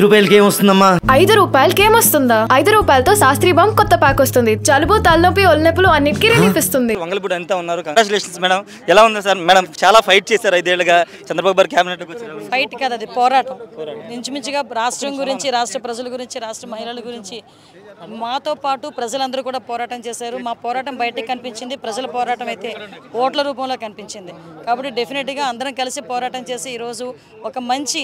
రూపాయలకి ఏమొస్తుందమ్మా? 5 రూపాయలకి ఏమొస్తుందా? 5 రూపాయలతో శాస్త్రీ బామ్ కొత్త ప్యాక్ వస్తుంది. జలుబు, తలనొప్పి, ఒళ్ళనొప్పులు అన్నిటికీ రిలీఫ్ ఇస్తుంది. వంగలపూడి అంతా ఉన్నారు. Congratulations madam. ఎలా ఉంది సార్? మేడం చాలా ఫైట్ చేశారు 5 ఏళ్ళుగా చంద్రబాబు గారు క్యాబినెట్కి వచ్చారు. ఫైట్ కదా, అది పోరాటం. ఇంచుమించుగా రాష్ట్రం గురించి, రాష్ట్ర ప్రజల గురించి, రాష్ట్ర మహిళల గురించి మాతో పాటు ప్రజలందరూ కూడా పోరాటం చేశారు. మా పోరాటం బయటకు కనిపించింది, ప్రజల పోరాటం అయితే ఓట్ల రూపంలో కనిపించింది. కాబట్టి డెఫినెట్గా అందరం కలిసి పోరాటం చేసి ఈరోజు ఒక మంచి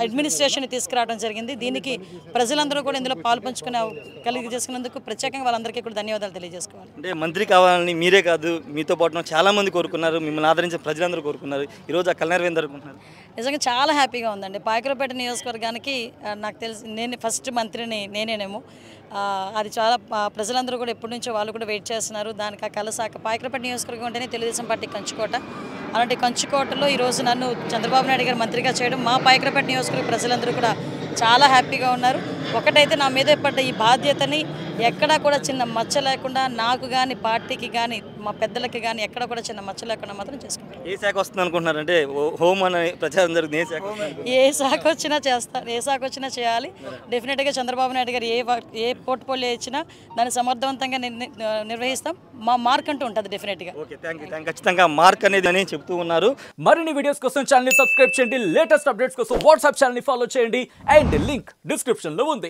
అడ్మినిస్ట్రేషన్ తీసుకురావడం జరిగింది. దీనికి ప్రజలందరూ కూడా ఇందులో పాల్పంచుకునే కలిగి చేసుకున్నందుకు ప్రత్యేకంగా వాళ్ళందరికీ కూడా ధన్యవాదాలు తెలియజేసుకోవాలి. అంటే మంత్రి కావాలని మీరే కాదు, మీతో పాటు చాలా మంది కోరుకున్నారు, మిమ్మల్ని ఆదరించిన ప్రజలందరూ కోరుకున్నారు. ఈరోజు ఆ కళ్యాణ జరుపుకుంటున్నారు. నిజంగా చాలా హ్యాపీగా ఉందండి. పాయకరపేట నియోజకవర్గానికి నాకు తెలిసి నేను ఫస్ట్ మంత్రిని నేనేనేమో. అది చాలా ప్రజలందరూ కూడా ఎప్పటి నుంచో వాళ్ళు కూడా వెయిట్ చేస్తున్నారు. దానికి ఆ కలసాక పాయకరపేట నియోజకవర్గం అంటేనే తెలుగుదేశం పార్టీ కంచుకోట. అలాంటి కంచుకోటలో ఈరోజు నన్ను చంద్రబాబు నాయుడు గారు మంత్రిగా చేయడం మా పాయకరపేట నియోజకవర్గ ప్రజలందరూ కూడా చాలా హ్యాపీగా ఉన్నారు. ఒకటైతే నా మీద పడ్డ ఈ బాధ్యతని ఎక్కడా కూడా చిన్న మచ్చ లేకుండా నాకు కానీ, పార్టీకి కానీ, మా పెద్దలకి కానీ ఎక్కడ కూడా చిన్న మచ్చ లేకుండా మాత్రం చేసుకుంటాను. ఏ శాఖ వస్తుంది అనుకుంటున్నారు? అంటే హోమ్ అనే ప్రచారం జరుగుతుంది. ఏ శాఖ వచ్చినా చేస్తాను, ఏ శాఖ వచ్చినా చేయాలి. డెఫినెట్గా చంద్రబాబు నాయుడు గారు ఏ పోర్ట్ఫోలియో ఇచ్చినా దాన్ని సమర్థవంతంగా నిర్వహిస్తాం. మా మార్క్ అంటూ ఉంటుంది డెఫినెట్గా. Okay, thank you. ఖచ్చితంగా మార్క్ అనేది అని చెప్తూ ఉన్నారు. మరిన్ని వీడియోస్ కోసం ఛానల్ ని సబ్స్క్రైబ్ చేయండి. లేటెస్ట్ అప్డేట్స్ కోసం వాట్సాప్ ఛానల్ ని ఫాలో చేయండి. అండ్ లింక్ డిస్క్రిప్షన్ లో ఉంది.